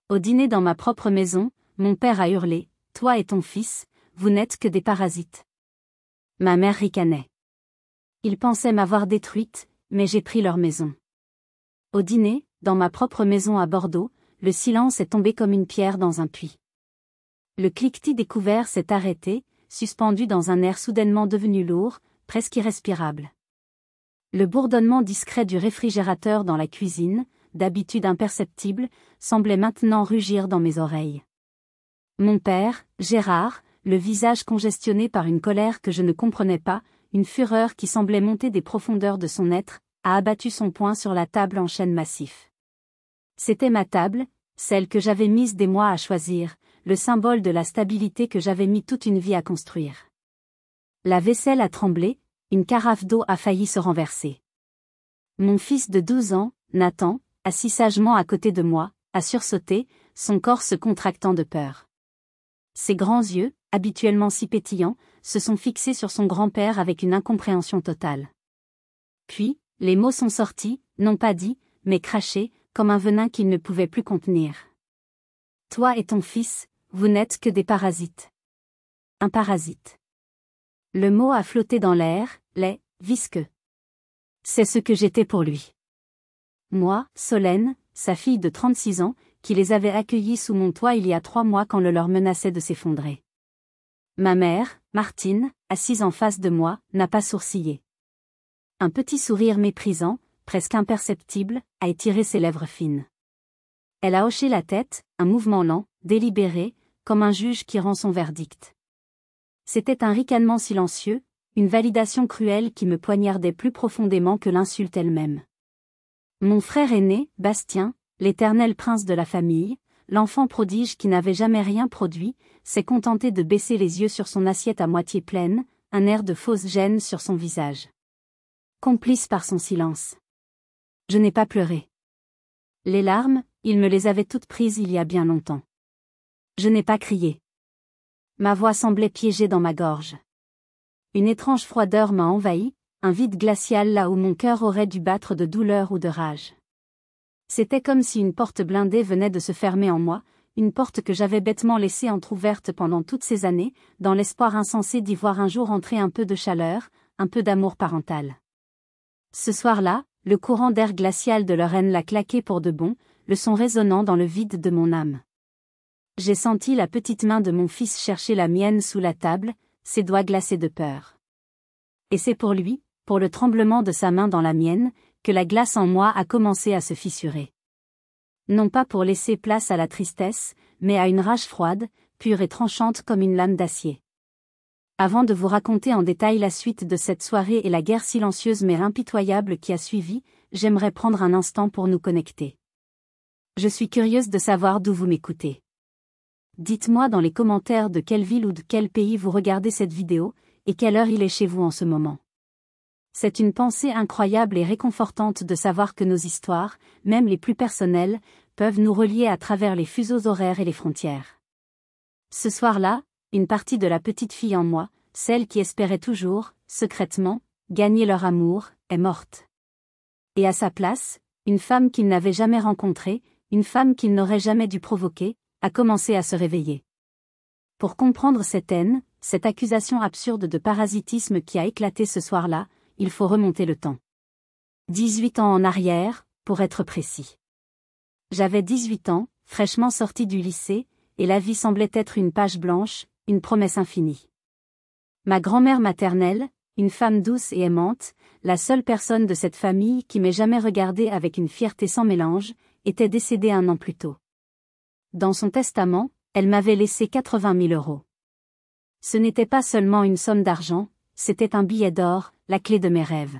Au dîner dans ma propre maison, mon père a hurlé, « Toi et ton fils, vous n'êtes que des parasites. » Ma mère ricanait. Ils pensaient m'avoir détruite, mais j'ai pris leur maison. Au dîner, dans ma propre maison à Bordeaux, le silence est tombé comme une pierre dans un puits. Le cliquetis des couverts s'est arrêté, suspendu dans un air soudainement devenu lourd, presque irrespirable. Le bourdonnement discret du réfrigérateur dans la cuisine, d'habitude imperceptible, semblait maintenant rugir dans mes oreilles. Mon père, Gérard, le visage congestionné par une colère que je ne comprenais pas, une fureur qui semblait monter des profondeurs de son être, a abattu son poing sur la table en chêne massif. C'était ma table, celle que j'avais mise des mois à choisir, le symbole de la stabilité que j'avais mis toute une vie à construire. La vaisselle a tremblé, une carafe d'eau a failli se renverser. Mon fils de 12 ans, Nathan, assis sagement à côté de moi, a sursauté, son corps se contractant de peur. Ses grands yeux, habituellement si pétillants, se sont fixés sur son grand-père avec une incompréhension totale. Puis, les mots sont sortis, non pas dits, mais crachés, comme un venin qu'il ne pouvait plus contenir. « Toi et ton fils, vous n'êtes que des parasites. » Un parasite. Le mot a flotté dans l'air, laid, visqueux. C'est ce que j'étais pour lui. Moi, Solène, sa fille de 36 ans, qui les avait accueillis sous mon toit il y a 3 mois quand le leur menaçait de s'effondrer. Ma mère, Martine, assise en face de moi, n'a pas sourcillé. Un petit sourire méprisant, presque imperceptible, a étiré ses lèvres fines. Elle a hoché la tête, un mouvement lent, délibéré, comme un juge qui rend son verdict. C'était un ricanement silencieux, une validation cruelle qui me poignardait plus profondément que l'insulte elle-même. Mon frère aîné, Bastien, l'éternel prince de la famille, l'enfant prodige qui n'avait jamais rien produit, s'est contenté de baisser les yeux sur son assiette à moitié pleine, un air de fausse gêne sur son visage. Complice par son silence. Je n'ai pas pleuré. Les larmes, il me les avait toutes prises il y a bien longtemps. Je n'ai pas crié. Ma voix semblait piégée dans ma gorge. Une étrange froideur m'a envahi, un vide glacial là où mon cœur aurait dû battre de douleur ou de rage. C'était comme si une porte blindée venait de se fermer en moi, une porte que j'avais bêtement laissée entr'ouverte pendant toutes ces années, dans l'espoir insensé d'y voir un jour entrer un peu de chaleur, un peu d'amour parental. Ce soir-là, le courant d'air glacial de leur haine l'a claqué pour de bon, le son résonnant dans le vide de mon âme. J'ai senti la petite main de mon fils chercher la mienne sous la table, ses doigts glacés de peur. Et c'est pour lui, pour le tremblement de sa main dans la mienne, que la glace en moi a commencé à se fissurer. Non pas pour laisser place à la tristesse, mais à une rage froide, pure et tranchante comme une lame d'acier. Avant de vous raconter en détail la suite de cette soirée et la guerre silencieuse mais impitoyable qui a suivi, j'aimerais prendre un instant pour nous connecter. Je suis curieuse de savoir d'où vous m'écoutez. Dites-moi dans les commentaires de quelle ville ou de quel pays vous regardez cette vidéo, et quelle heure il est chez vous en ce moment. C'est une pensée incroyable et réconfortante de savoir que nos histoires, même les plus personnelles, peuvent nous relier à travers les fuseaux horaires et les frontières. Ce soir-là, une partie de la petite fille en moi, celle qui espérait toujours, secrètement, gagner leur amour, est morte. Et à sa place, une femme qu'il n'avait jamais rencontrée, une femme qu'il n'aurait jamais dû provoquer, a commencé à se réveiller. Pour comprendre cette haine, cette accusation absurde de parasitisme qui a éclaté ce soir-là, il faut remonter le temps. 18 ans en arrière, pour être précis. J'avais 18 ans, fraîchement sorti du lycée, et la vie semblait être une page blanche, une promesse infinie. Ma grand-mère maternelle, une femme douce et aimante, la seule personne de cette famille qui m'ait jamais regardée avec une fierté sans mélange, était décédée 1 an plus tôt. Dans son testament, elle m'avait laissé 80 000 €. Ce n'était pas seulement une somme d'argent, c'était un billet d'or, la clé de mes rêves.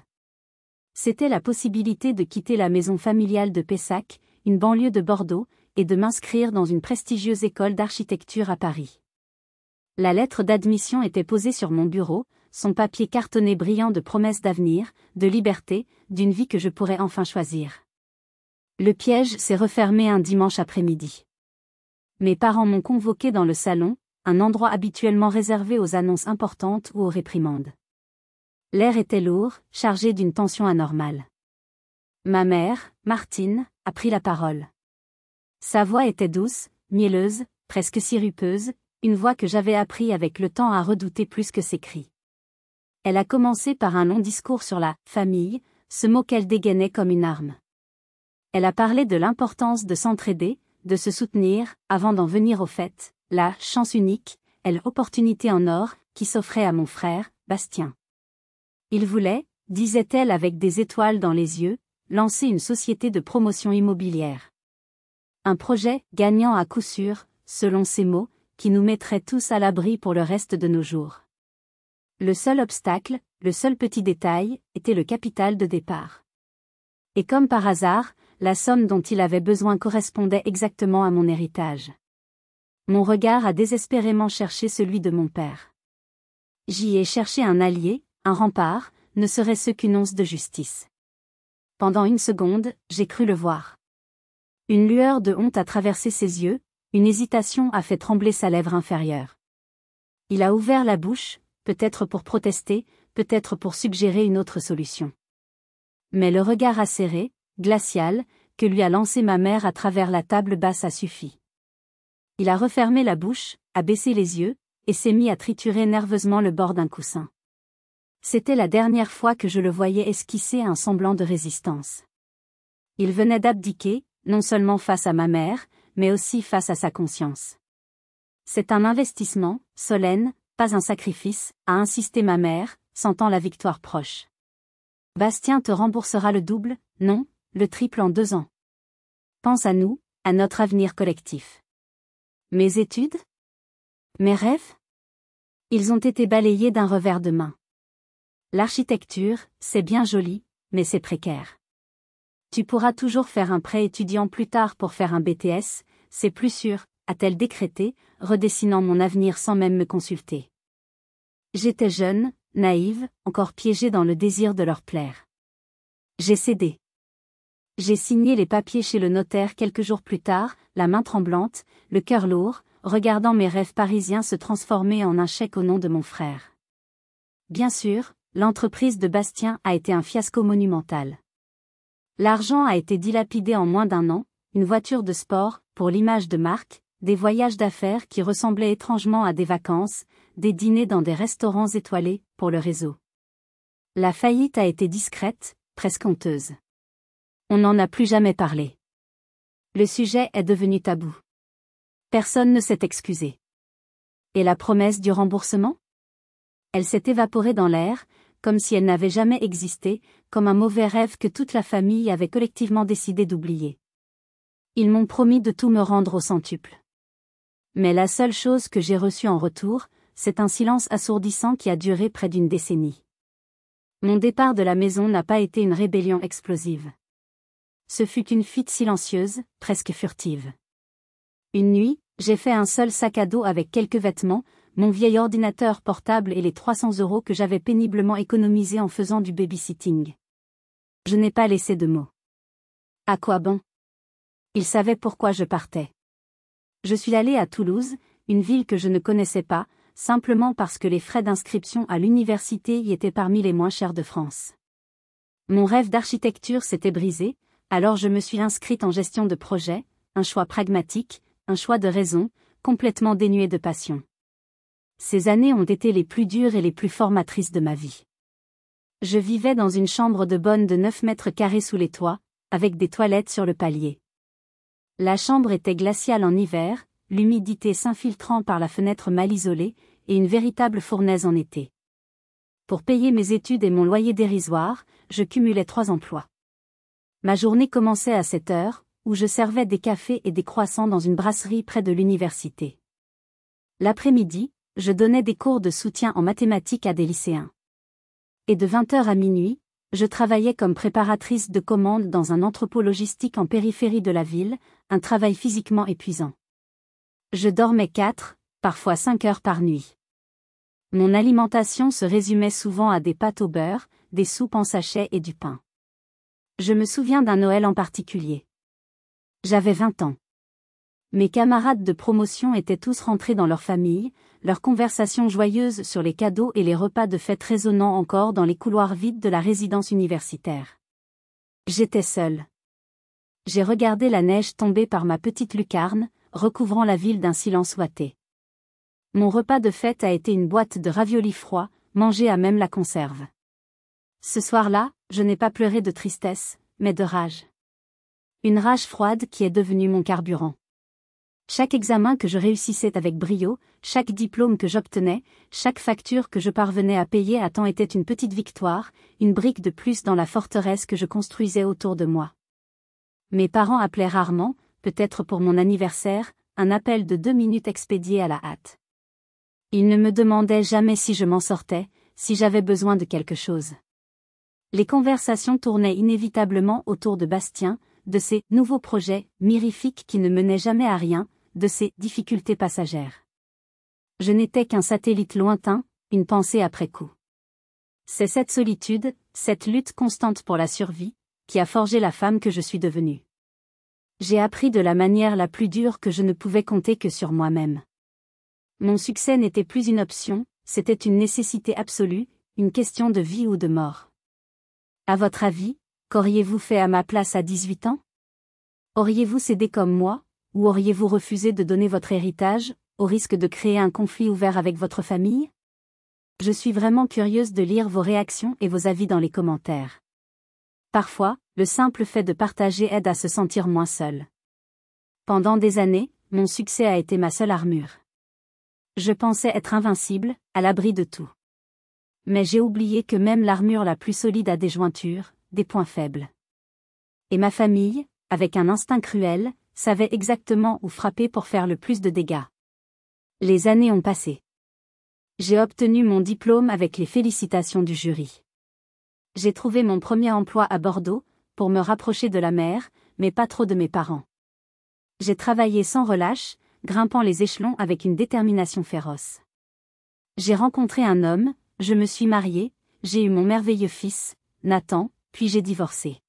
C'était la possibilité de quitter la maison familiale de Pessac, une banlieue de Bordeaux, et de m'inscrire dans une prestigieuse école d'architecture à Paris. La lettre d'admission était posée sur mon bureau, son papier cartonné brillant de promesses d'avenir, de liberté, d'une vie que je pourrais enfin choisir. Le piège s'est refermé un dimanche après-midi. Mes parents m'ont convoqué dans le salon, un endroit habituellement réservé aux annonces importantes ou aux réprimandes. L'air était lourd, chargé d'une tension anormale. Ma mère, Martine, a pris la parole. Sa voix était douce, mielleuse, presque sirupeuse, une voix que j'avais appris avec le temps à redouter plus que ses cris. Elle a commencé par un long discours sur la « famille », ce mot qu'elle dégainait comme une arme. Elle a parlé de l'importance de s'entraider, de se soutenir, avant d'en venir au fait, la « chance unique », l'opportunité en or, qui s'offrait à mon frère, Bastien. Il voulait, disait-elle avec des étoiles dans les yeux, lancer une société de promotion immobilière. Un projet gagnant à coup sûr, selon ses mots, qui nous mettrait tous à l'abri pour le reste de nos jours. Le seul obstacle, le seul petit détail, était le capital de départ. Et comme par hasard, la somme dont il avait besoin correspondait exactement à mon héritage. Mon regard a désespérément cherché celui de mon père. J'y ai cherché un allié, un rempart, ne serait-ce qu'une once de justice. Pendant une seconde, j'ai cru le voir. Une lueur de honte a traversé ses yeux, une hésitation a fait trembler sa lèvre inférieure. Il a ouvert la bouche, peut-être pour protester, peut-être pour suggérer une autre solution. Mais le regard acéré, glacial, que lui a lancé ma mère à travers la table basse a suffi. Il a refermé la bouche, a baissé les yeux, et s'est mis à triturer nerveusement le bord d'un coussin. C'était la dernière fois que je le voyais esquisser un semblant de résistance. Il venait d'abdiquer, non seulement face à ma mère, mais aussi face à sa conscience. C'est un investissement, solennel, pas un sacrifice, a insisté ma mère, sentant la victoire proche. Bastien te remboursera le double, non, le triple en 2 ans. Pense à nous, à notre avenir collectif. Mes études? Mes rêves? Ils ont été balayés d'un revers de main. L'architecture, c'est bien joli, mais c'est précaire. Tu pourras toujours faire un prêt étudiant plus tard pour faire un BTS, c'est plus sûr, a-t-elle décrété, redessinant mon avenir sans même me consulter. J'étais jeune, naïve, encore piégée dans le désir de leur plaire. J'ai cédé. J'ai signé les papiers chez le notaire quelques jours plus tard, la main tremblante, le cœur lourd, regardant mes rêves parisiens se transformer en un chèque au nom de mon frère. Bien sûr, l'entreprise de Bastien a été un fiasco monumental. L'argent a été dilapidé en moins d'1 an, une voiture de sport, pour l'image de marque, des voyages d'affaires qui ressemblaient étrangement à des vacances, des dîners dans des restaurants étoilés, pour le réseau. La faillite a été discrète, presque honteuse. On n'en a plus jamais parlé. Le sujet est devenu tabou. Personne ne s'est excusé. Et la promesse du remboursement? Elle s'est évaporée dans l'air, comme si elle n'avait jamais existé, comme un mauvais rêve que toute la famille avait collectivement décidé d'oublier. Ils m'ont promis de tout me rendre au centuple. Mais la seule chose que j'ai reçue en retour, c'est un silence assourdissant qui a duré près d'1 décennie. Mon départ de la maison n'a pas été une rébellion explosive. Ce fut une fuite silencieuse, presque furtive. Une nuit, j'ai fait un seul sac à dos avec quelques vêtements, mon vieil ordinateur portable et les 300 € que j'avais péniblement économisés en faisant du babysitting. Je n'ai pas laissé de mots. À quoi bon? Ils savaient pourquoi je partais. Je suis allée à Toulouse, une ville que je ne connaissais pas, simplement parce que les frais d'inscription à l'université y étaient parmi les moins chers de France. Mon rêve d'architecture s'était brisé, alors je me suis inscrite en gestion de projet, un choix pragmatique, un choix de raison, complètement dénué de passion. Ces années ont été les plus dures et les plus formatrices de ma vie. Je vivais dans une chambre de bonne de 9 mètres carrés sous les toits, avec des toilettes sur le palier. La chambre était glaciale en hiver, l'humidité s'infiltrant par la fenêtre mal isolée, et une véritable fournaise en été. Pour payer mes études et mon loyer dérisoire, je cumulais 3 emplois. Ma journée commençait à 7 heures, où je servais des cafés et des croissants dans une brasserie près de l'université. L'après-midi, je donnais des cours de soutien en mathématiques à des lycéens. Et de 20 heures à minuit, je travaillais comme préparatrice de commandes dans un entrepôt logistique en périphérie de la ville, un travail physiquement épuisant. Je dormais 4, parfois 5 heures par nuit. Mon alimentation se résumait souvent à des pâtes au beurre, des soupes en sachet et du pain. Je me souviens d'un Noël en particulier. J'avais 20 ans. Mes camarades de promotion étaient tous rentrés dans leur famille, leurs conversations joyeuses sur les cadeaux et les repas de fête résonnant encore dans les couloirs vides de la résidence universitaire. J'étais seule. J'ai regardé la neige tomber par ma petite lucarne, recouvrant la ville d'un silence ouaté. Mon repas de fête a été une boîte de raviolis froids, mangée à même la conserve. Ce soir-là, je n'ai pas pleuré de tristesse, mais de rage. Une rage froide qui est devenue mon carburant. Chaque examen que je réussissais avec brio, chaque diplôme que j'obtenais, chaque facture que je parvenais à payer à temps était une petite victoire, une brique de plus dans la forteresse que je construisais autour de moi. Mes parents appelaient rarement, peut-être pour mon anniversaire, un appel de 2 minutes expédié à la hâte. Ils ne me demandaient jamais si je m'en sortais, si j'avais besoin de quelque chose. Les conversations tournaient inévitablement autour de Bastien, de ses nouveaux projets mirifiques qui ne menaient jamais à rien, de ses difficultés passagères. Je n'étais qu'un satellite lointain, une pensée après coup. C'est cette solitude, cette lutte constante pour la survie, qui a forgé la femme que je suis devenue. J'ai appris de la manière la plus dure que je ne pouvais compter que sur moi-même. Mon succès n'était plus une option, c'était une nécessité absolue, une question de vie ou de mort. À votre avis, qu'auriez-vous fait à ma place à 18 ans? Auriez-vous cédé comme moi, ou auriez-vous refusé de donner votre héritage, au risque de créer un conflit ouvert avec votre famille? Je suis vraiment curieuse de lire vos réactions et vos avis dans les commentaires. Parfois, le simple fait de partager aide à se sentir moins seul. Pendant des années, mon succès a été ma seule armure. Je pensais être invincible, à l'abri de tout. Mais j'ai oublié que même l'armure la plus solide a des jointures, des points faibles. Et ma famille, avec un instinct cruel, savait exactement où frapper pour faire le plus de dégâts. Les années ont passé. J'ai obtenu mon diplôme avec les félicitations du jury. J'ai trouvé mon premier emploi à Bordeaux, pour me rapprocher de la mer, mais pas trop de mes parents. J'ai travaillé sans relâche, grimpant les échelons avec une détermination féroce. J'ai rencontré un homme, je me suis mariée, j'ai eu mon merveilleux fils, Nathan, puis j'ai divorcé.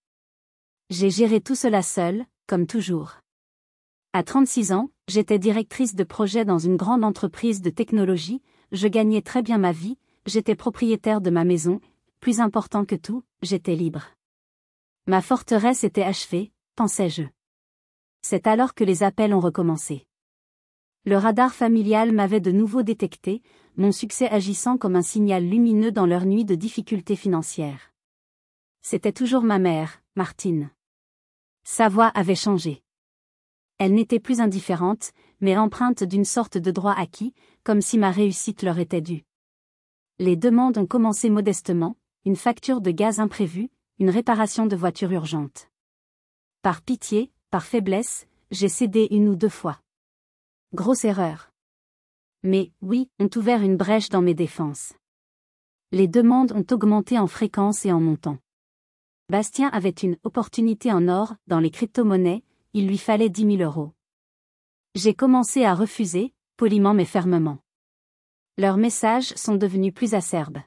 J'ai géré tout cela seule, comme toujours. À 36 ans, j'étais directrice de projet dans une grande entreprise de technologie, je gagnais très bien ma vie, j'étais propriétaire de ma maison, plus important que tout, j'étais libre. Ma forteresse était achevée, pensais-je. C'est alors que les appels ont recommencé. Le radar familial m'avait de nouveau détecté, mon succès agissant comme un signal lumineux dans leur nuit de difficultés financières. C'était toujours ma mère, Martine. Sa voix avait changé. Elle n'était plus indifférente, mais empreinte d'une sorte de droit acquis, comme si ma réussite leur était due. Les demandes ont commencé modestement, une facture de gaz imprévue, une réparation de voiture urgente. Par pitié, par faiblesse, j'ai cédé 1 ou 2 fois. Grosse erreur. Mais, oui, ont ouvert une brèche dans mes défenses. Les demandes ont augmenté en fréquence et en montant. Bastien avait une opportunité en or, dans les crypto-monnaies, il lui fallait 10 000 €. J'ai commencé à refuser, poliment mais fermement. Leurs messages sont devenus plus acerbes.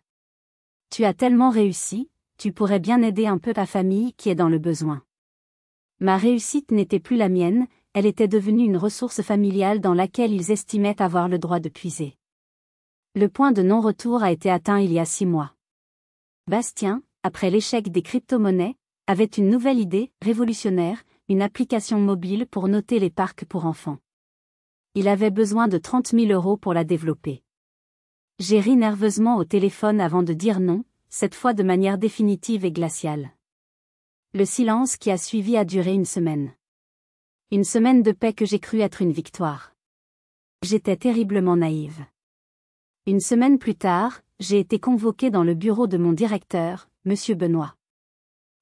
Tu as tellement réussi, tu pourrais bien aider un peu ta famille qui est dans le besoin. Ma réussite n'était plus la mienne, elle était devenue une ressource familiale dans laquelle ils estimaient avoir le droit de puiser. Le point de non-retour a été atteint il y a 6 mois. Bastien, après l'échec des crypto-monnaies, avait une nouvelle idée, révolutionnaire, une application mobile pour noter les parcs pour enfants. Il avait besoin de 30 000 € pour la développer. J'ai ri nerveusement au téléphone avant de dire non, cette fois de manière définitive et glaciale. Le silence qui a suivi a duré 1 semaine. Une semaine de paix que j'ai cru être une victoire. J'étais terriblement naïve. 1 semaine plus tard, j'ai été convoquée dans le bureau de mon directeur, Monsieur Benoît.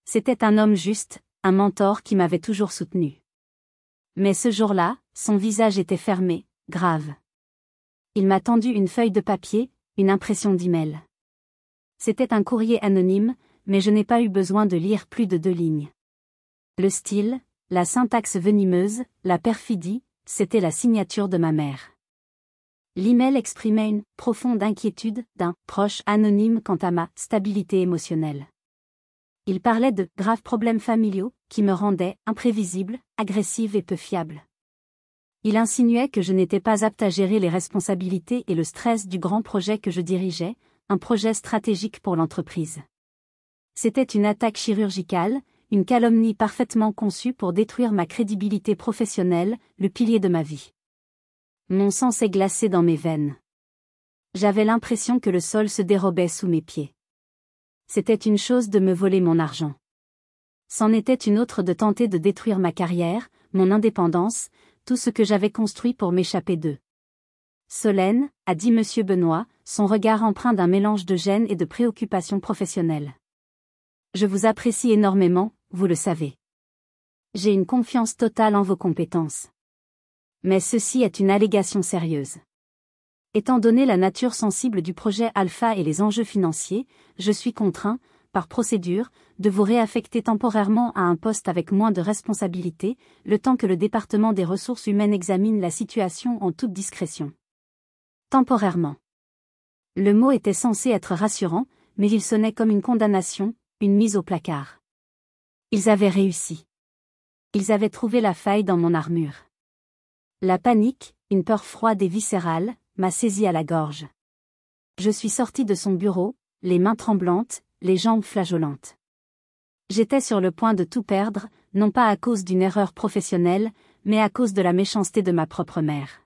C'était un homme juste, un mentor qui m'avait toujours soutenu. Mais ce jour-là, son visage était fermé, grave. Il m'a tendu une feuille de papier, une impression d'email. C'était un courrier anonyme, mais je n'ai pas eu besoin de lire plus de 2 lignes. Le style, la syntaxe venimeuse, la perfidie, c'était la signature de ma mère. L'email exprimait une profonde inquiétude d'un proche anonyme quant à ma stabilité émotionnelle. Il parlait de graves problèmes familiaux qui me rendaient imprévisible, agressive et peu fiable. Il insinuait que je n'étais pas apte à gérer les responsabilités et le stress du grand projet que je dirigeais, un projet stratégique pour l'entreprise. C'était une attaque chirurgicale, une calomnie parfaitement conçue pour détruire ma crédibilité professionnelle, le pilier de ma vie. Mon sang s'est glacé dans mes veines. J'avais l'impression que le sol se dérobait sous mes pieds. C'était une chose de me voler mon argent. C'en était une autre de tenter de détruire ma carrière, mon indépendance, tout ce que j'avais construit pour m'échapper d'eux. Solène, a dit Monsieur Benoît, son regard empreint d'un mélange de gêne et de préoccupation professionnelle. Je vous apprécie énormément, vous le savez. J'ai une confiance totale en vos compétences. Mais ceci est une allégation sérieuse. Étant donné la nature sensible du projet Alpha et les enjeux financiers, je suis contraint, par procédure, de vous réaffecter temporairement à un poste avec moins de responsabilités, le temps que le département des ressources humaines examine la situation en toute discrétion. Temporairement. Le mot était censé être rassurant, mais il sonnait comme une condamnation, une mise au placard. Ils avaient réussi. Ils avaient trouvé la faille dans mon armure. La panique, une peur froide et viscérale, m'a saisi à la gorge. Je suis sorti de son bureau, les mains tremblantes, les jambes flageolantes. J'étais sur le point de tout perdre, non pas à cause d'une erreur professionnelle, mais à cause de la méchanceté de ma propre mère.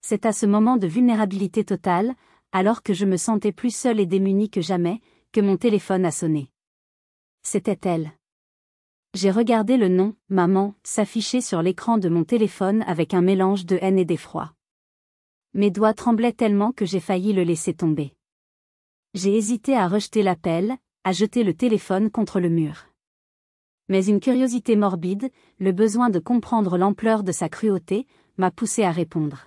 C'est à ce moment de vulnérabilité totale, alors que je me sentais plus seule et démunie que jamais, que mon téléphone a sonné. C'était elle. J'ai regardé le nom « Maman » s'afficher sur l'écran de mon téléphone avec un mélange de haine et d'effroi. Mes doigts tremblaient tellement que j'ai failli le laisser tomber. J'ai hésité à rejeter l'appel, à jeter le téléphone contre le mur. Mais une curiosité morbide, le besoin de comprendre l'ampleur de sa cruauté, m'a poussé à répondre.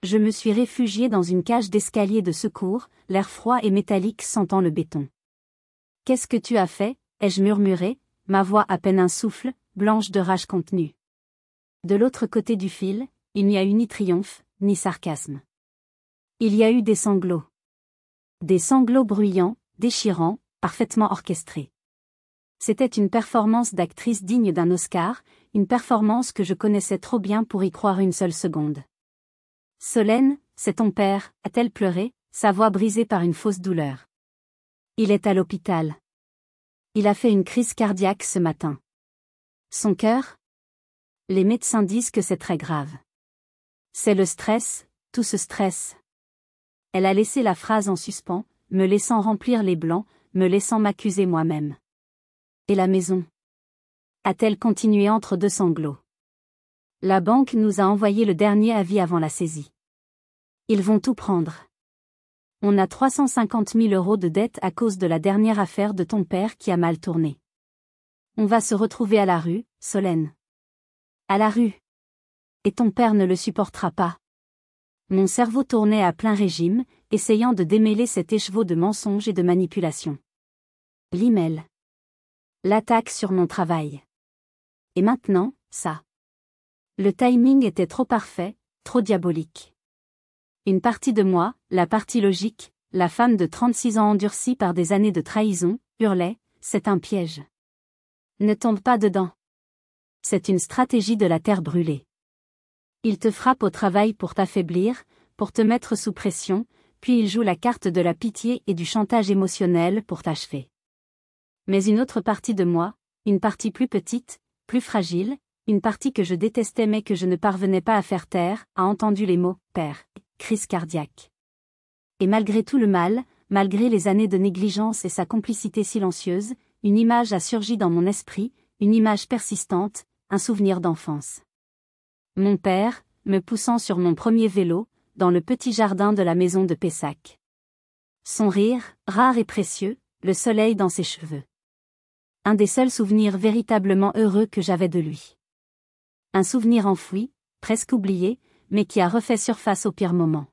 Je me suis réfugié dans une cage d'escalier de secours, l'air froid et métallique sentant le béton. « Qu'est-ce que tu as fait ?» ai-je murmuré, ma voix à peine un souffle, blanche de rage contenue. De l'autre côté du fil, il n'y a eu ni triomphe, ni sarcasme. Il y a eu des sanglots. Des sanglots bruyants, déchirants, parfaitement orchestrés. C'était une performance d'actrice digne d'un Oscar, une performance que je connaissais trop bien pour y croire une seule seconde. « Solène, c'est ton père » a-t-elle pleuré, sa voix brisée par une fausse douleur. « Il est à l'hôpital. Il a fait une crise cardiaque ce matin. » Son cœur ? Les médecins disent que c'est très grave. C'est le stress, tout ce stress. Elle a laissé la phrase en suspens, me laissant remplir les blancs, me laissant m'accuser moi-même. Et la maison ? A-t-elle continué entre deux sanglots. La banque nous a envoyé le dernier avis avant la saisie. Ils vont tout prendre. On a 350 000 € de dette à cause de la dernière affaire de ton père qui a mal tourné. On va se retrouver à la rue, Solène. À la rue. Et ton père ne le supportera pas. Mon cerveau tournait à plein régime, essayant de démêler cet écheveau de mensonges et de manipulation. L'email. L'attaque sur mon travail. Et maintenant, ça. Le timing était trop parfait, trop diabolique. Une partie de moi, la partie logique, la femme de 36 ans endurcie par des années de trahison, hurlait, c'est un piège. Ne tombe pas dedans. C'est une stratégie de la terre brûlée. Il te frappe au travail pour t'affaiblir, pour te mettre sous pression, puis il joue la carte de la pitié et du chantage émotionnel pour t'achever. Mais une autre partie de moi, une partie plus petite, plus fragile, une partie que je détestais mais que je ne parvenais pas à faire taire, a entendu les mots « père », crise cardiaque. Et malgré tout le mal, malgré les années de négligence et sa complicité silencieuse, une image a surgi dans mon esprit, une image persistante, un souvenir d'enfance. Mon père, me poussant sur mon premier vélo, dans le petit jardin de la maison de Pessac. Son rire, rare et précieux, le soleil dans ses cheveux. Un des seuls souvenirs véritablement heureux que j'avais de lui. Un souvenir enfoui, presque oublié, mais qui a refait surface au pire moment.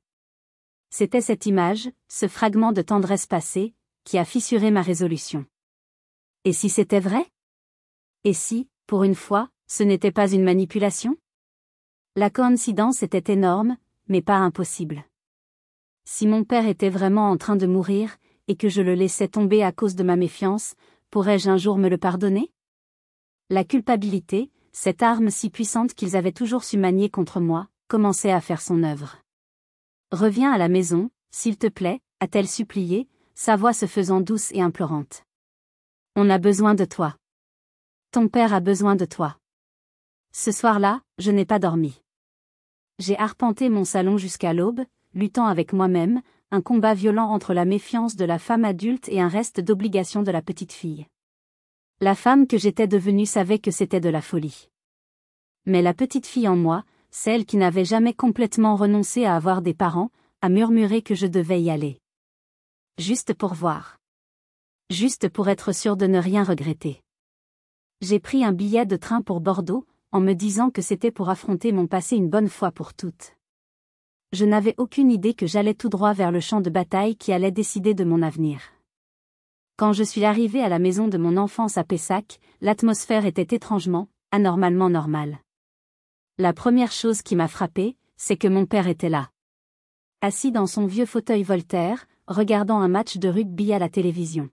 C'était cette image, ce fragment de tendresse passée, qui a fissuré ma résolution. Et si c'était vrai ? Et si, pour une fois, ce n'était pas une manipulation ? La coïncidence était énorme, mais pas impossible. Si mon père était vraiment en train de mourir, et que je le laissais tomber à cause de ma méfiance, pourrais-je un jour me le pardonner ? La culpabilité, cette arme si puissante qu'ils avaient toujours su manier contre moi, commençait à faire son œuvre. « Reviens à la maison, s'il te plaît » a-t-elle supplié, sa voix se faisant douce et implorante. « On a besoin de toi. Ton père a besoin de toi. Ce soir-là, je n'ai pas dormi. J'ai arpenté mon salon jusqu'à l'aube, luttant avec moi-même, un combat violent entre la méfiance de la femme adulte et un reste d'obligation de la petite fille. La femme que j'étais devenue savait que c'était de la folie. Mais la petite fille en moi, celle qui n'avait jamais complètement renoncé à avoir des parents, a murmuré que je devais y aller. Juste pour voir. Juste pour être sûre de ne rien regretter. J'ai pris un billet de train pour Bordeaux, en me disant que c'était pour affronter mon passé une bonne fois pour toutes. Je n'avais aucune idée que j'allais tout droit vers le champ de bataille qui allait décider de mon avenir. Quand je suis arrivée à la maison de mon enfance à Pessac, l'atmosphère était étrangement, anormalement normale. La première chose qui m'a frappée, c'est que mon père était là. Assis dans son vieux fauteuil Voltaire, regardant un match de rugby à la télévision.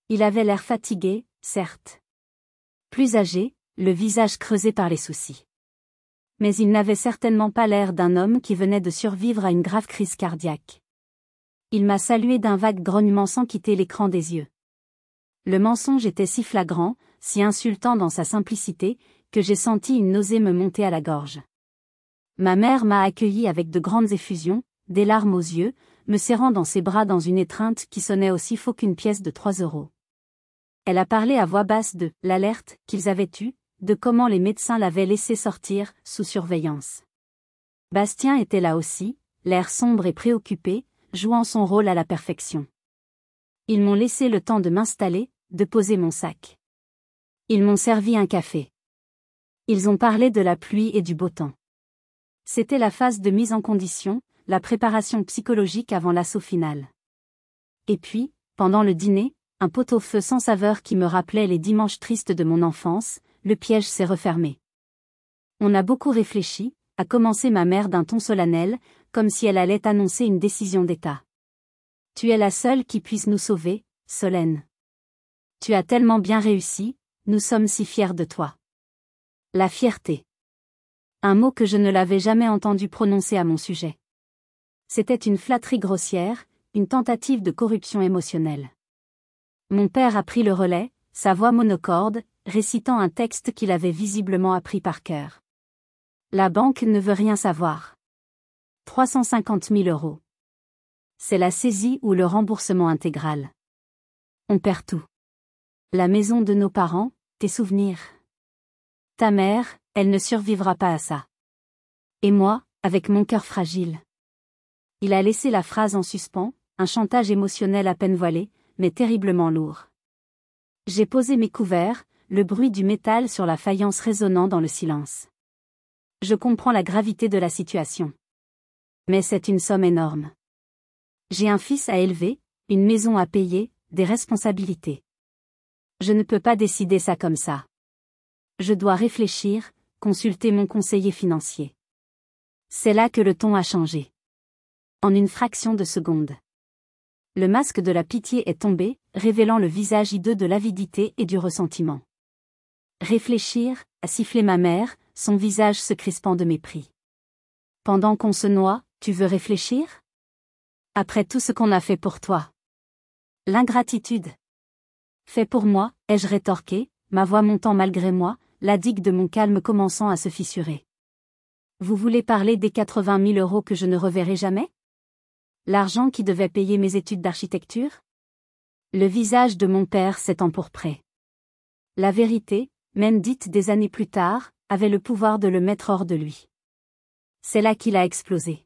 Il avait l'air fatigué, certes. Plus âgé, le visage creusé par les soucis. Mais il n'avait certainement pas l'air d'un homme qui venait de survivre à une grave crise cardiaque. Il m'a salué d'un vague grognement sans quitter l'écran des yeux. Le mensonge était si flagrant, si insultant dans sa simplicité, que j'ai senti une nausée me monter à la gorge. Ma mère m'a accueilli avec de grandes effusions, des larmes aux yeux, me serrant dans ses bras dans une étreinte qui sonnait aussi faux qu'une pièce de 3 €. Elle a parlé à voix basse de « l'alerte » qu'ils avaient eue, de comment les médecins l'avaient laissé sortir, sous surveillance. Bastien était là aussi, l'air sombre et préoccupé, jouant son rôle à la perfection. Ils m'ont laissé le temps de m'installer, de poser mon sac. Ils m'ont servi un café. Ils ont parlé de la pluie et du beau temps. C'était la phase de mise en condition, la préparation psychologique avant l'assaut final. Et puis, pendant le dîner, un pot-au-feu sans saveur qui me rappelait les dimanches tristes de mon enfance, le piège s'est refermé. On a beaucoup réfléchi, a commencé ma mère d'un ton solennel, comme si elle allait annoncer une décision d'État. Tu es la seule qui puisse nous sauver, Solène. Tu as tellement bien réussi, nous sommes si fiers de toi. La fierté. Un mot que je ne l'avais jamais entendu prononcer à mon sujet. C'était une flatterie grossière, une tentative de corruption émotionnelle. Mon père a pris le relais, sa voix monocorde, récitant un texte qu'il avait visiblement appris par cœur. La banque ne veut rien savoir. 350 000 €. C'est la saisie ou le remboursement intégral. On perd tout. La maison de nos parents, tes souvenirs. Ta mère, elle ne survivra pas à ça. Et moi, avec mon cœur fragile. Il a laissé la phrase en suspens, un chantage émotionnel à peine voilé, mais terriblement lourd. J'ai posé mes couverts, le bruit du métal sur la faïence résonnant dans le silence. Je comprends la gravité de la situation. Mais c'est une somme énorme. J'ai un fils à élever, une maison à payer, des responsabilités. Je ne peux pas décider ça comme ça. Je dois réfléchir, consulter mon conseiller financier. C'est là que le ton a changé. En une fraction de seconde. Le masque de la pitié est tombé, révélant le visage hideux de l'avidité et du ressentiment. Réfléchir, a sifflé ma mère, son visage se crispant de mépris. Pendant qu'on se noie, tu veux réfléchir? Après tout ce qu'on a fait pour toi. L'ingratitude. Fait pour moi, ai-je rétorqué, ma voix montant malgré moi, la digue de mon calme commençant à se fissurer. Vous voulez parler des 80 000 € que je ne reverrai jamais? L'argent qui devait payer mes études d'architecture? Le visage de mon père s'est empourpré. La vérité, même dite des années plus tard, avait le pouvoir de le mettre hors de lui. C'est là qu'il a explosé.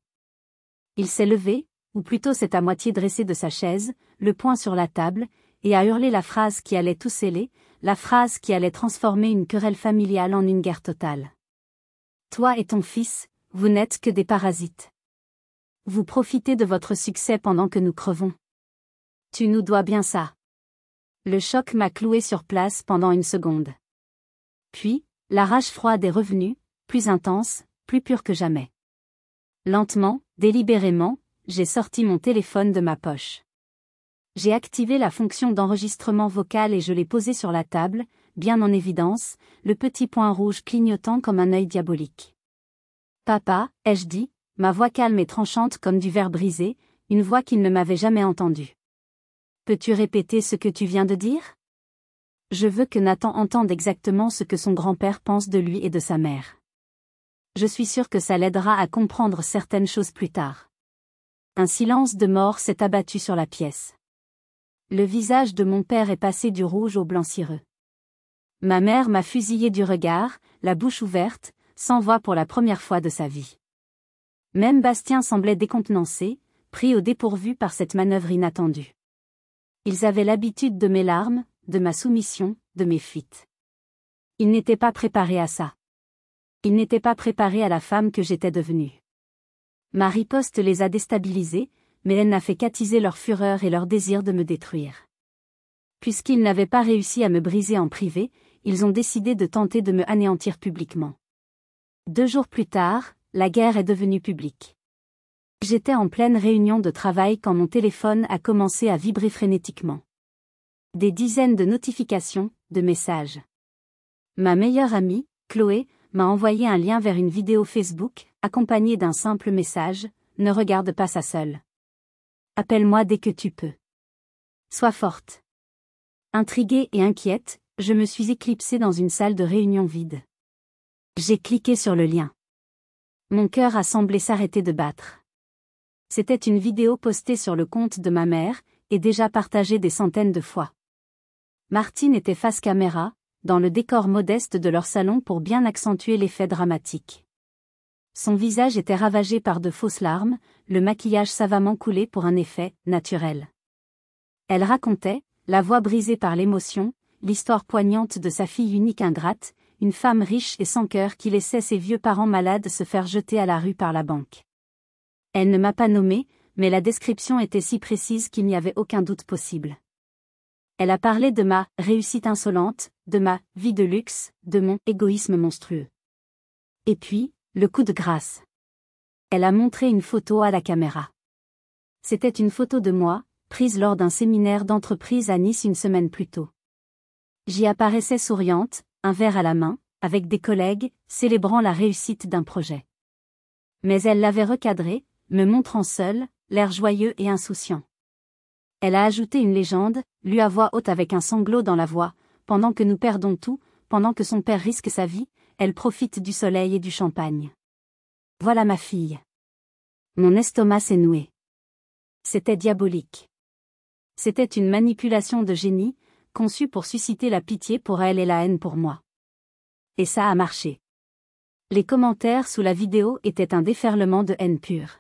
Il s'est levé, ou plutôt s'est à moitié dressé de sa chaise, le poing sur la table, et a hurlé la phrase qui allait tout sceller, la phrase qui allait transformer une querelle familiale en une guerre totale. Toi et ton fils, vous n'êtes que des parasites. Vous profitez de votre succès pendant que nous crevons. Tu nous dois bien ça. Le choc m'a cloué sur place pendant une seconde. Puis, la rage froide est revenue, plus intense, plus pure que jamais. Lentement, délibérément, j'ai sorti mon téléphone de ma poche. J'ai activé la fonction d'enregistrement vocal et je l'ai posé sur la table, bien en évidence, le petit point rouge clignotant comme un œil diabolique. Papa, ai-je dit, ma voix calme et tranchante comme du verre brisé, une voix qu'il ne m'avait jamais entendue. Peux-tu répéter ce que tu viens de dire? Je veux que Nathan entende exactement ce que son grand-père pense de lui et de sa mère. Je suis sûre que ça l'aidera à comprendre certaines choses plus tard. Un silence de mort s'est abattu sur la pièce. Le visage de mon père est passé du rouge au blanc cireux. Ma mère m'a fusillé du regard, la bouche ouverte, sans voix pour la première fois de sa vie. Même Bastien semblait décontenancé, pris au dépourvu par cette manœuvre inattendue. Ils avaient l'habitude de mes larmes, de ma soumission, de mes fuites. Ils n'étaient pas préparés à ça. Ils n'étaient pas préparés à la femme que j'étais devenue. Ma riposte les a déstabilisés, mais elle n'a fait qu'attiser leur fureur et leur désir de me détruire. Puisqu'ils n'avaient pas réussi à me briser en privé, ils ont décidé de tenter de me anéantir publiquement. 2 jours plus tard, la guerre est devenue publique. J'étais en pleine réunion de travail quand mon téléphone a commencé à vibrer frénétiquement. Des dizaines de notifications, de messages. Ma meilleure amie, Chloé, m'a envoyé un lien vers une vidéo Facebook, accompagnée d'un simple message, « Ne regarde pas ça seule. Appelle-moi dès que tu peux. Sois forte. » Intriguée et inquiète, je me suis éclipsée dans une salle de réunion vide. J'ai cliqué sur le lien. Mon cœur a semblé s'arrêter de battre. C'était une vidéo postée sur le compte de ma mère, et déjà partagée des centaines de fois. Martine était face caméra, dans le décor modeste de leur salon pour bien accentuer l'effet dramatique. Son visage était ravagé par de fausses larmes, le maquillage savamment coulé pour un effet naturel. Elle racontait, la voix brisée par l'émotion, l'histoire poignante de sa fille unique ingrate, une femme riche et sans cœur qui laissait ses vieux parents malades se faire jeter à la rue par la banque. Elle ne m'a pas nommée, mais la description était si précise qu'il n'y avait aucun doute possible. Elle a parlé de ma réussite insolente, de ma vie de luxe, de mon égoïsme monstrueux. Et puis, le coup de grâce. Elle a montré une photo à la caméra. C'était une photo de moi, prise lors d'un séminaire d'entreprise à Nice une semaine plus tôt. J'y apparaissais souriante, un verre à la main, avec des collègues, célébrant la réussite d'un projet. Mais elle l'avait recadré, me montrant seule, l'air joyeux et insouciant. Elle a ajouté une légende, lue à voix haute avec un sanglot dans la voix, « Pendant que nous perdons tout, pendant que son père risque sa vie, elle profite du soleil et du champagne. » Voilà ma fille. Mon estomac s'est noué. C'était diabolique. C'était une manipulation de génie, conçue pour susciter la pitié pour elle et la haine pour moi. Et ça a marché. Les commentaires sous la vidéo étaient un déferlement de haine pure.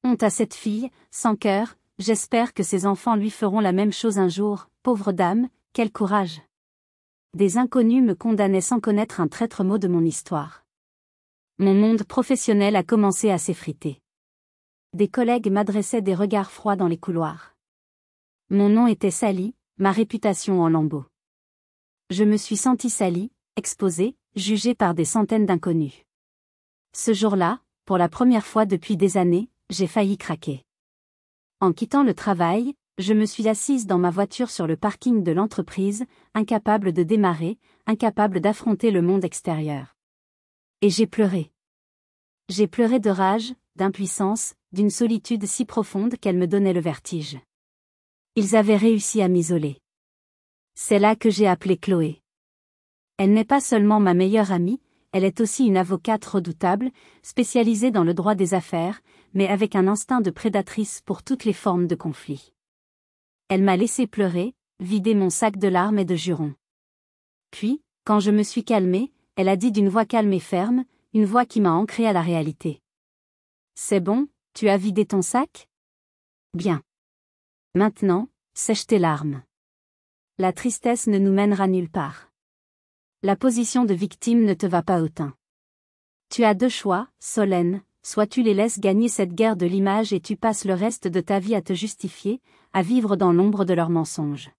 Honte à cette fille, sans cœur, j'espère que ses enfants lui feront la même chose un jour, pauvre dame, quel courage. Des inconnus me condamnaient sans connaître un traître mot de mon histoire. Mon monde professionnel a commencé à s'effriter. Des collègues m'adressaient des regards froids dans les couloirs. Mon nom était sali, ma réputation en lambeaux. Je me suis sentie salie, exposée, jugée par des centaines d'inconnus. Ce jour-là, pour la première fois depuis des années, j'ai failli craquer. En quittant le travail, je me suis assise dans ma voiture sur le parking de l'entreprise, incapable de démarrer, incapable d'affronter le monde extérieur. Et j'ai pleuré. J'ai pleuré de rage, d'impuissance, d'une solitude si profonde qu'elle me donnait le vertige. Ils avaient réussi à m'isoler. C'est là que j'ai appelé Chloé. Elle n'est pas seulement ma meilleure amie, elle est aussi une avocate redoutable, spécialisée dans le droit des affaires, mais avec un instinct de prédatrice pour toutes les formes de conflit. Elle m'a laissé pleurer, vider mon sac de larmes et de jurons. Puis, quand je me suis calmée, elle a dit d'une voix calme et ferme, une voix qui m'a ancrée à la réalité. « C'est bon, tu as vidé ton sac ? Bien. Maintenant, sèche tes larmes. La tristesse ne nous mènera nulle part. La position de victime ne te va pas au teint. Tu as 2 choix, Solène, soit tu les laisses gagner cette guerre de l'image et tu passes le reste de ta vie à te justifier, à vivre dans l'ombre de leurs mensonges.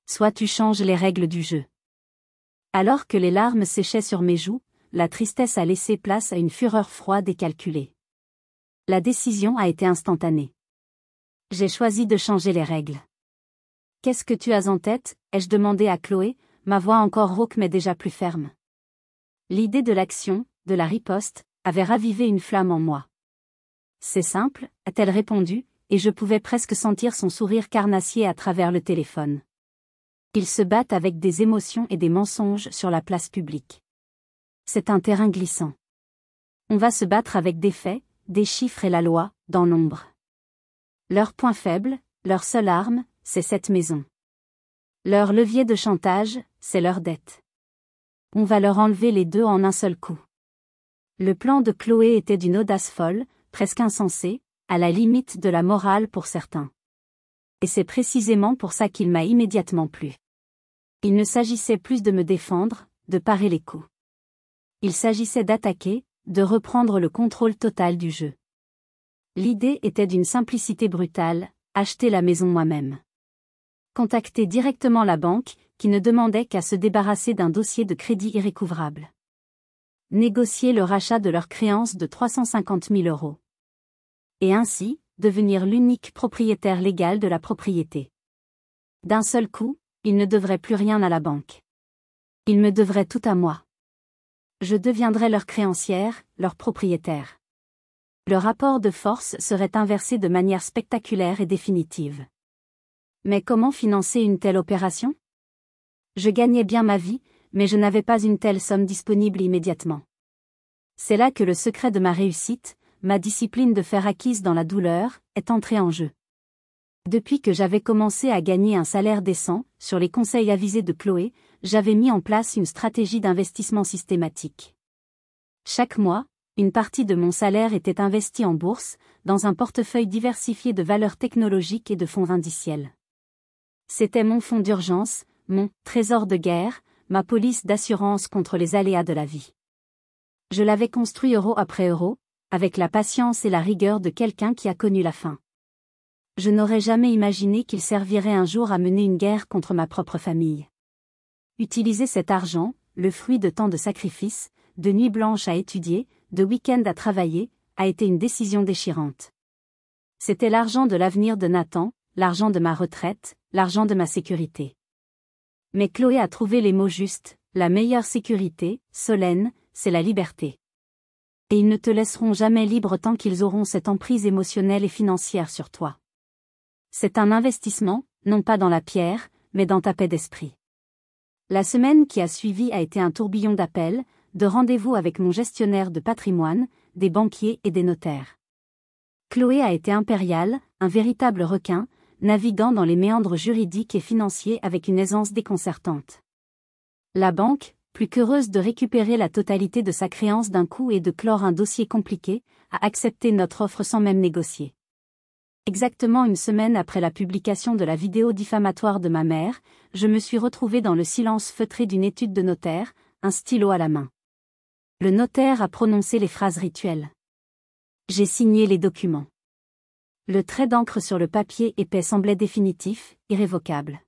Soit tu changes les règles du jeu. » Alors que les larmes séchaient sur mes joues, la tristesse a laissé place à une fureur froide et calculée. La décision a été instantanée. J'ai choisi de changer les règles. « Qu'est-ce que tu as en tête ?» ai-je demandé à Chloé, ma voix encore rauque mais déjà plus ferme. L'idée de l'action, de la riposte, avait ravivé une flamme en moi. « C'est simple, » a-t-elle répondu, et je pouvais presque sentir son sourire carnassier à travers le téléphone. Ils se battent avec des émotions et des mensonges sur la place publique. C'est un terrain glissant. On va se battre avec des faits, des chiffres et la loi, dans l'ombre. Leur point faible, leur seule arme, c'est cette maison. Leur levier de chantage, c'est leur dette. On va leur enlever les deux en un seul coup. Le plan de Chloé était d'une audace folle, presque insensée, à la limite de la morale pour certains. Et c'est précisément pour ça qu'il m'a immédiatement plu. Il ne s'agissait plus de me défendre, de parer les coups. Il s'agissait d'attaquer, de reprendre le contrôle total du jeu. L'idée était d'une simplicité brutale, acheter la maison moi-même. Contacter directement la banque, qui ne demandait qu'à se débarrasser d'un dossier de crédit irrécouvrable. Négocier le rachat de leurs créances de 350 000 €. Et ainsi, devenir l'unique propriétaire légal de la propriété. D'un seul coup, ils ne devraient plus rien à la banque. Ils me devraient tout à moi. Je deviendrais leur créancière, leur propriétaire. Le rapport de force serait inversé de manière spectaculaire et définitive. Mais comment financer une telle opération ? Je gagnais bien ma vie, mais je n'avais pas une telle somme disponible immédiatement. C'est là que le secret de ma réussite, ma discipline de fer acquise dans la douleur, est entré en jeu. Depuis que j'avais commencé à gagner un salaire décent, sur les conseils avisés de Chloé, j'avais mis en place une stratégie d'investissement systématique. Chaque mois, une partie de mon salaire était investie en bourse, dans un portefeuille diversifié de valeurs technologiques et de fonds indiciels. C'était mon fonds d'urgence, mon trésor de guerre, ma police d'assurance contre les aléas de la vie. Je l'avais construit euro après euro, avec la patience et la rigueur de quelqu'un qui a connu la faim. Je n'aurais jamais imaginé qu'il servirait un jour à mener une guerre contre ma propre famille. Utiliser cet argent, le fruit de tant de sacrifices, de nuits blanches à étudier, de week-ends à travailler, a été une décision déchirante. C'était l'argent de l'avenir de Nathan, l'argent de ma retraite, l'argent de ma sécurité. Mais Chloé a trouvé les mots justes, la meilleure sécurité, Solène, c'est la liberté. Et ils ne te laisseront jamais libre tant qu'ils auront cette emprise émotionnelle et financière sur toi. C'est un investissement, non pas dans la pierre, mais dans ta paix d'esprit. La semaine qui a suivi a été un tourbillon d'appels, de rendez-vous avec mon gestionnaire de patrimoine, des banquiers et des notaires. Chloé a été impériale, un véritable requin, naviguant dans les méandres juridiques et financiers avec une aisance déconcertante. La banque, plus qu'heureuse de récupérer la totalité de sa créance d'un coup et de clore un dossier compliqué, a accepté notre offre sans même négocier. Exactement une semaine après la publication de la vidéo diffamatoire de ma mère, je me suis retrouvée dans le silence feutré d'une étude de notaire, un stylo à la main. Le notaire a prononcé les phrases rituelles. J'ai signé les documents. Le trait d'encre sur le papier épais semblait définitif, irrévocable.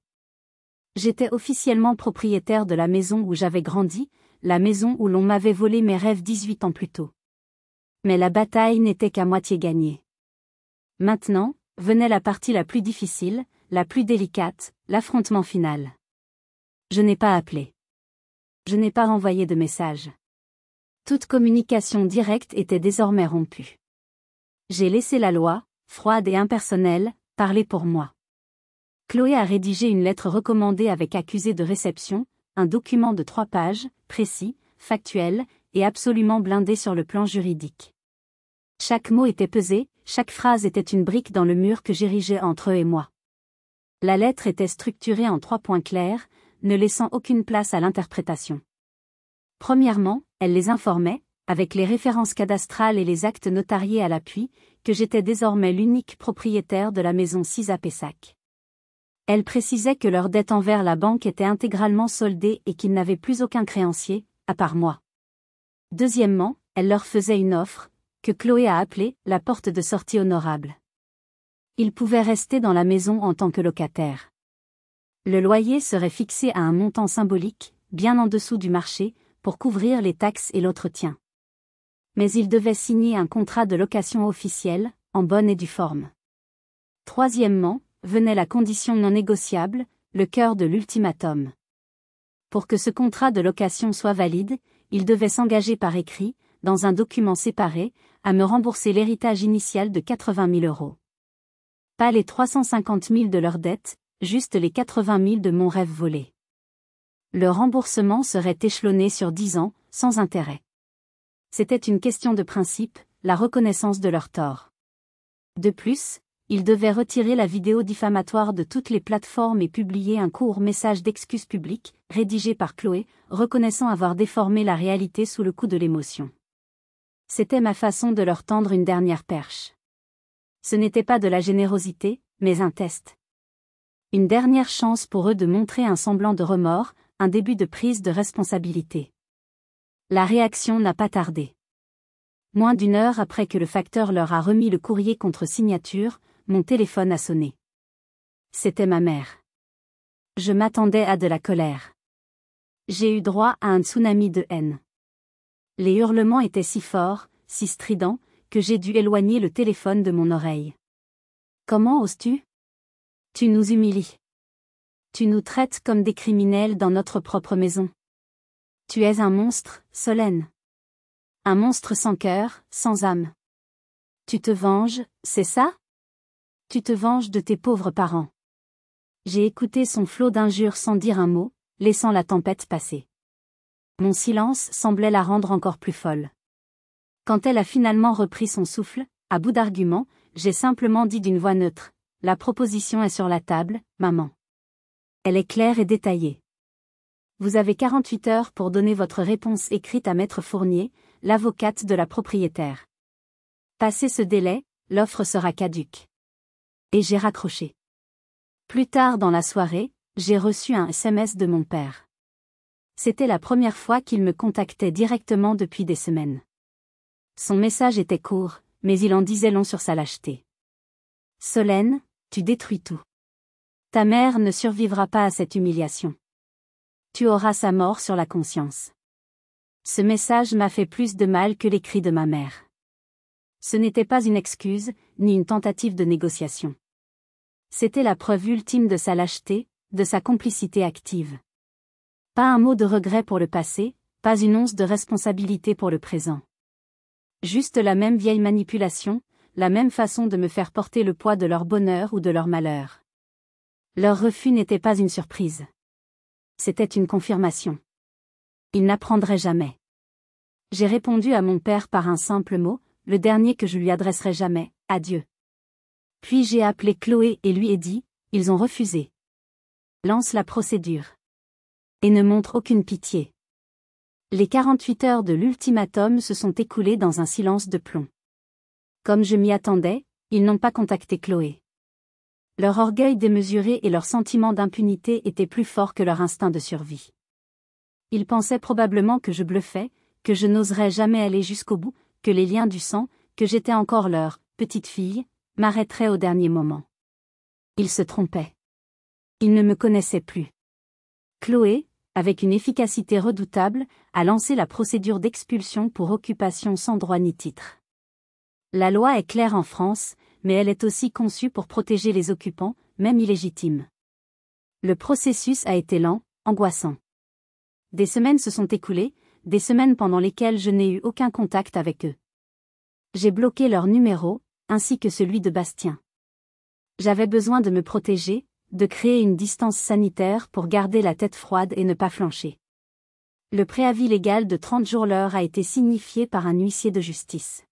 J'étais officiellement propriétaire de la maison où j'avais grandi, la maison où l'on m'avait volé mes rêves 18 ans plus tôt. Mais la bataille n'était qu'à moitié gagnée. Maintenant, venait la partie la plus difficile, la plus délicate, l'affrontement final. Je n'ai pas appelé. Je n'ai pas renvoyé de message. Toute communication directe était désormais rompue. J'ai laissé la loi, froide et impersonnelle, parler pour moi. Chloé a rédigé une lettre recommandée avec accusé de réception, un document de 3 pages, précis, factuel, et absolument blindé sur le plan juridique. Chaque mot était pesé, chaque phrase était une brique dans le mur que j'érigeais entre eux et moi. La lettre était structurée en 3 points clairs, ne laissant aucune place à l'interprétation. Premièrement, elle les informait, avec les références cadastrales et les actes notariés à l'appui, que j'étais désormais l'unique propriétaire de la maison 6 à Pessac. Elle précisait que leur dette envers la banque était intégralement soldée et qu'ils n'avaient plus aucun créancier, à part moi. Deuxièmement, elle leur faisait une offre, que Chloé a appelée la porte de sortie honorable. Ils pouvaient rester dans la maison en tant que locataires. Le loyer serait fixé à un montant symbolique, bien en dessous du marché, pour couvrir les taxes et l'entretien. Mais ils devaient signer un contrat de location officiel, en bonne et due forme. Troisièmement, venait la condition non négociable, le cœur de l'ultimatum. Pour que ce contrat de location soit valide, ils devaient s'engager par écrit, dans un document séparé, à me rembourser l'héritage initial de 80 000 €. Pas les 350 000 de leur dette, juste les 80 000 de mon rêve volé. Le remboursement serait échelonné sur 10 ans, sans intérêt. C'était une question de principe, la reconnaissance de leur tort. De plus, ils devaient retirer la vidéo diffamatoire de toutes les plateformes et publier un court message d'excuse publique, rédigé par Chloé, reconnaissant avoir déformé la réalité sous le coup de l'émotion. C'était ma façon de leur tendre une dernière perche. Ce n'était pas de la générosité, mais un test. Une dernière chance pour eux de montrer un semblant de remords, un début de prise de responsabilité. La réaction n'a pas tardé. Moins d'une heure après que le facteur leur a remis le courrier contre signature, mon téléphone a sonné. C'était ma mère. Je m'attendais à de la colère. J'ai eu droit à un tsunami de haine. Les hurlements étaient si forts, si stridents, que j'ai dû éloigner le téléphone de mon oreille. Comment oses-tu? Tu nous humilies. Tu nous traites comme des criminels dans notre propre maison. Tu es un monstre, Solène. Un monstre sans cœur, sans âme. Tu te venges, c'est ça? Tu te venges de tes pauvres parents. J'ai écouté son flot d'injures sans dire un mot, laissant la tempête passer. Mon silence semblait la rendre encore plus folle. Quand elle a finalement repris son souffle, à bout d'arguments, j'ai simplement dit d'une voix neutre, « La proposition est sur la table, maman. » Elle est claire et détaillée. Vous avez 48 heures pour donner votre réponse écrite à Maître Fournier, l'avocate de la propriétaire. Passé ce délai, l'offre sera caduque. Et j'ai raccroché. Plus tard dans la soirée, j'ai reçu un SMS de mon père. C'était la première fois qu'il me contactait directement depuis des semaines. Son message était court, mais il en disait long sur sa lâcheté. Solène, tu détruis tout. Ta mère ne survivra pas à cette humiliation. Tu auras sa mort sur la conscience. Ce message m'a fait plus de mal que les cris de ma mère. Ce n'était pas une excuse, ni une tentative de négociation. C'était la preuve ultime de sa lâcheté, de sa complicité active. Pas un mot de regret pour le passé, pas une once de responsabilité pour le présent. Juste la même vieille manipulation, la même façon de me faire porter le poids de leur bonheur ou de leur malheur. Leur refus n'était pas une surprise. C'était une confirmation. Ils n'apprendraient jamais. J'ai répondu à mon père par un simple mot, le dernier que je lui adresserai jamais, adieu. Puis j'ai appelé Chloé et lui ai dit, ils ont refusé. Lance la procédure. Et ne montre aucune pitié. Les 48 heures de l'ultimatum se sont écoulées dans un silence de plomb. Comme je m'y attendais, ils n'ont pas contacté Chloé. Leur orgueil démesuré et leur sentiment d'impunité étaient plus forts que leur instinct de survie. Ils pensaient probablement que je bluffais, que je n'oserais jamais aller jusqu'au bout, que les liens du sang, que j'étais encore leur petite fille, m'arrêteraient au dernier moment. Ils se trompaient. Ils ne me connaissaient plus. Chloé, avec une efficacité redoutable, a lancé la procédure d'expulsion pour occupation sans droit ni titre. La loi est claire en France, mais elle est aussi conçue pour protéger les occupants, même illégitimes. Le processus a été lent, angoissant. Des semaines se sont écoulées, des semaines pendant lesquelles je n'ai eu aucun contact avec eux. J'ai bloqué leur numéro, ainsi que celui de Bastien. J'avais besoin de me protéger, de créer une distance sanitaire pour garder la tête froide et ne pas flancher. Le préavis légal de 30 jours leur a été signifié par un huissier de justice.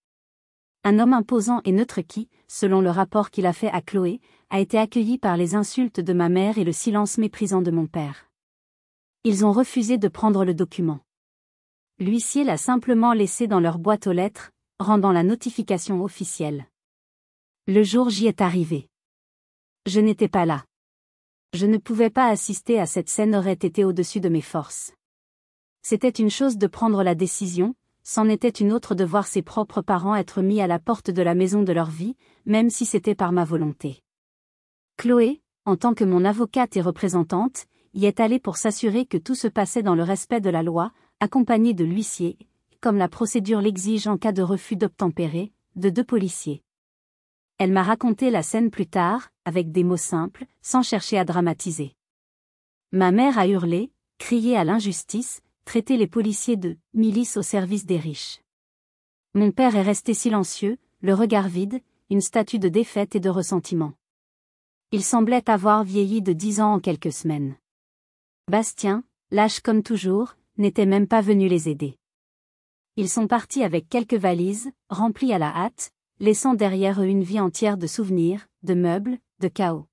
Un homme imposant et neutre qui, selon le rapport qu'il a fait à Chloé, a été accueilli par les insultes de ma mère et le silence méprisant de mon père. Ils ont refusé de prendre le document. L'huissier l'a simplement laissé dans leur boîte aux lettres, rendant la notification officielle. Le jour J est arrivé. Je n'étais pas là. Je ne pouvais pas assister à cette scène, aurait été au-dessus de mes forces. C'était une chose de prendre la décision, c'en était une autre de voir ses propres parents être mis à la porte de la maison de leur vie, même si c'était par ma volonté. Chloé, en tant que mon avocate et représentante, y est allée pour s'assurer que tout se passait dans le respect de la loi, accompagnée de l'huissier, comme la procédure l'exige en cas de refus d'obtempérer, de 2 policiers. Elle m'a raconté la scène plus tard, avec des mots simples, sans chercher à dramatiser. Ma mère a hurlé, crié à l'injustice, traité les policiers de « milice au service des riches ». Mon père est resté silencieux, le regard vide, une statue de défaite et de ressentiment. Il semblait avoir vieilli de 10 ans en quelques semaines. Bastien, lâche comme toujours, n'était même pas venu les aider. Ils sont partis avec quelques valises, remplies à la hâte, laissant derrière eux une vie entière de souvenirs, de meubles, de chaos.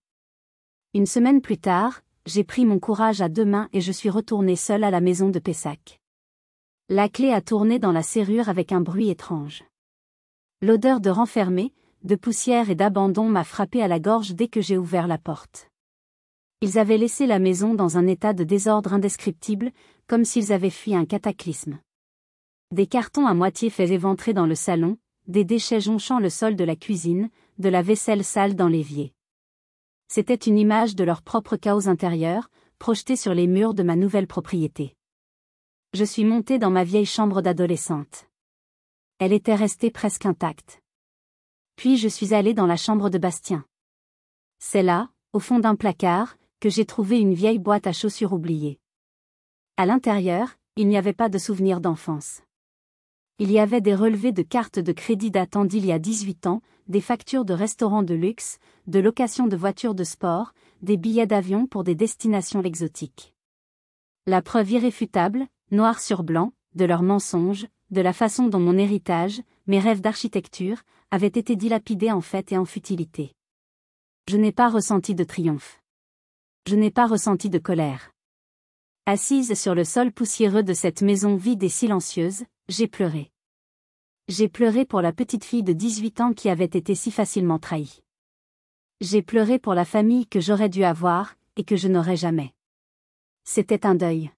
Une semaine plus tard, j'ai pris mon courage à deux mains et je suis retournée seule à la maison de Pessac. La clé a tourné dans la serrure avec un bruit étrange. L'odeur de renfermé, de poussière et d'abandon m'a frappé à la gorge dès que j'ai ouvert la porte. Ils avaient laissé la maison dans un état de désordre indescriptible, comme s'ils avaient fui un cataclysme. Des cartons à moitié faits éventrer dans le salon, des déchets jonchant le sol de la cuisine, de la vaisselle sale dans l'évier. C'était une image de leur propre chaos intérieur, projetée sur les murs de ma nouvelle propriété. Je suis montée dans ma vieille chambre d'adolescente. Elle était restée presque intacte. Puis je suis allée dans la chambre de Bastien. C'est là, au fond d'un placard, que j'ai trouvé une vieille boîte à chaussures oubliée. À l'intérieur, il n'y avait pas de souvenirs d'enfance. Il y avait des relevés de cartes de crédit datant d'il y a 18 ans, des factures de restaurants de luxe, de location de voitures de sport, des billets d'avion pour des destinations exotiques. La preuve irréfutable, noir sur blanc, de leurs mensonges, de la façon dont mon héritage, mes rêves d'architecture, avaient été dilapidés en fait et en futilité. Je n'ai pas ressenti de triomphe. Je n'ai pas ressenti de colère. Assise sur le sol poussiéreux de cette maison vide et silencieuse, j'ai pleuré. J'ai pleuré pour la petite fille de 18 ans qui avait été si facilement trahie. J'ai pleuré pour la famille que j'aurais dû avoir, et que je n'aurai jamais. C'était un deuil.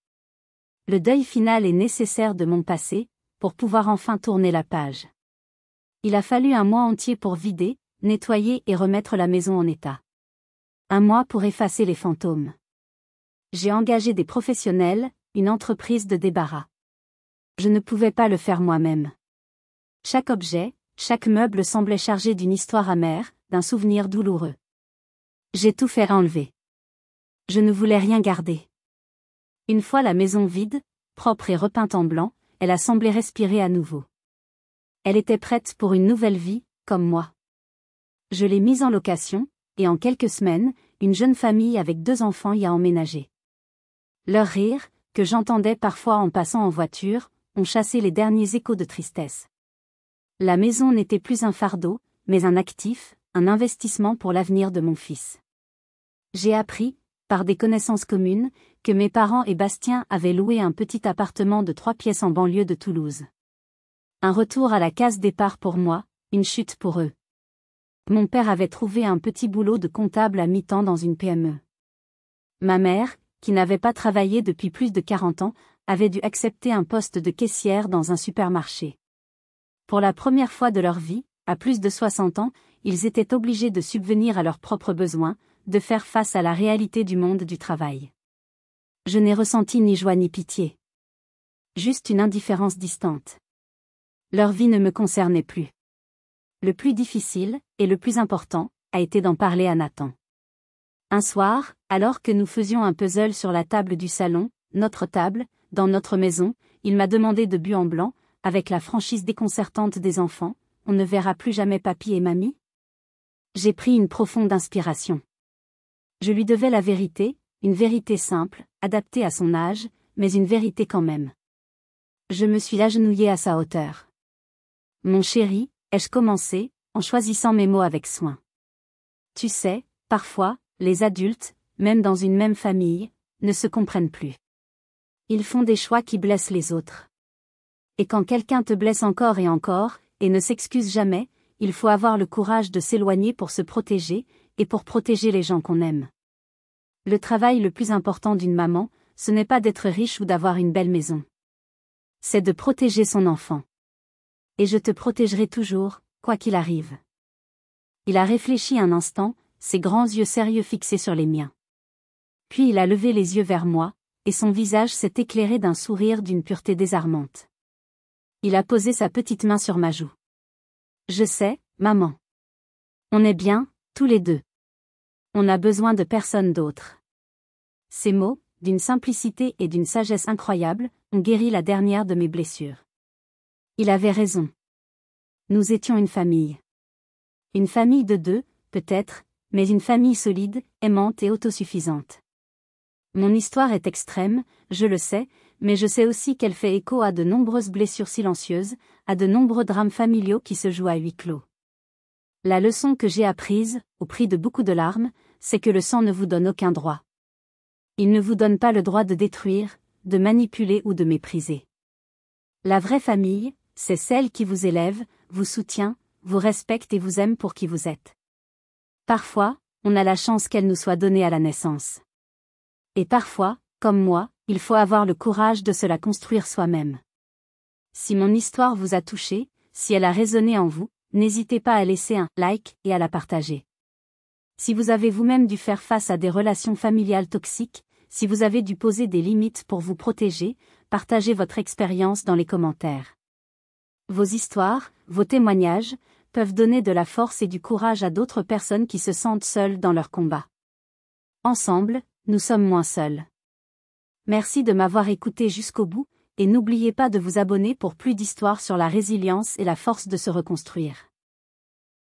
Le deuil final est nécessaire de mon passé, pour pouvoir enfin tourner la page. Il a fallu un mois entier pour vider, nettoyer et remettre la maison en état. Un mois pour effacer les fantômes. J'ai engagé des professionnels, une entreprise de débarras. Je ne pouvais pas le faire moi-même. Chaque objet, chaque meuble semblait chargé d'une histoire amère, d'un souvenir douloureux. J'ai tout fait enlever. Je ne voulais rien garder. Une fois la maison vide, propre et repeinte en blanc, elle a semblé respirer à nouveau. Elle était prête pour une nouvelle vie, comme moi. Je l'ai mise en location, et en quelques semaines, une jeune famille avec 2 enfants y a emménagé. Leurs rires, que j'entendais parfois en passant en voiture, ont chassé les derniers échos de tristesse. La maison n'était plus un fardeau, mais un actif, un investissement pour l'avenir de mon fils. J'ai appris, par des connaissances communes, que mes parents et Bastien avaient loué un petit appartement de 3 pièces en banlieue de Toulouse. Un retour à la case départ pour moi, une chute pour eux. Mon père avait trouvé un petit boulot de comptable à mi-temps dans une PME. Ma mère, qui n'avait pas travaillé depuis plus de 40 ans, avait dû accepter un poste de caissière dans un supermarché. Pour la première fois de leur vie, à plus de 60 ans, ils étaient obligés de subvenir à leurs propres besoins, de faire face à la réalité du monde du travail. Je n'ai ressenti ni joie ni pitié. Juste une indifférence distante. Leur vie ne me concernait plus. Le plus difficile, et le plus important, a été d'en parler à Nathan. Un soir, alors que nous faisions un puzzle sur la table du salon, notre table, dans notre maison, il m'a demandé de but en blanc, avec la franchise déconcertante des enfants, on ne verra plus jamais papy et mamie? J'ai pris une profonde inspiration. Je lui devais la vérité, une vérité simple, adaptée à son âge, mais une vérité quand même. Je me suis agenouillée à sa hauteur. Mon chéri, ai-je commencé, en choisissant mes mots avec soin. Tu sais, parfois, les adultes, même dans une même famille, ne se comprennent plus. Ils font des choix qui blessent les autres. Et quand quelqu'un te blesse encore et ne s'excuse jamais, il faut avoir le courage de s'éloigner pour se protéger, et pour protéger les gens qu'on aime. Le travail le plus important d'une maman, ce n'est pas d'être riche ou d'avoir une belle maison. C'est de protéger son enfant. Et je te protégerai toujours, quoi qu'il arrive. Il a réfléchi un instant, ses grands yeux sérieux fixés sur les miens. Puis il a levé les yeux vers moi, et son visage s'est éclairé d'un sourire d'une pureté désarmante. Il a posé sa petite main sur ma joue. Je sais, maman. On est bien, tous les deux. On n'a besoin de personne d'autre. Ces mots, d'une simplicité et d'une sagesse incroyables, ont guéri la dernière de mes blessures. Il avait raison. Nous étions une famille. Une famille de 2, peut-être, mais une famille solide, aimante et autosuffisante. Mon histoire est extrême, je le sais, mais je sais aussi qu'elle fait écho à de nombreuses blessures silencieuses, à de nombreux drames familiaux qui se jouent à huis clos. La leçon que j'ai apprise, au prix de beaucoup de larmes, c'est que le sang ne vous donne aucun droit. Il ne vous donne pas le droit de détruire, de manipuler ou de mépriser. La vraie famille, c'est celle qui vous élève, vous soutient, vous respecte et vous aime pour qui vous êtes. Parfois, on a la chance qu'elle nous soit donnée à la naissance. Et parfois, comme moi, il faut avoir le courage de se la construire soi-même. Si mon histoire vous a touché, si elle a résonné en vous, n'hésitez pas à laisser un like et à la partager. Si vous avez vous-même dû faire face à des relations familiales toxiques, si vous avez dû poser des limites pour vous protéger, partagez votre expérience dans les commentaires. Vos histoires, vos témoignages, peuvent donner de la force et du courage à d'autres personnes qui se sentent seules dans leur combat. Ensemble, nous sommes moins seuls. Merci de m'avoir écouté jusqu'au bout, et n'oubliez pas de vous abonner pour plus d'histoires sur la résilience et la force de se reconstruire.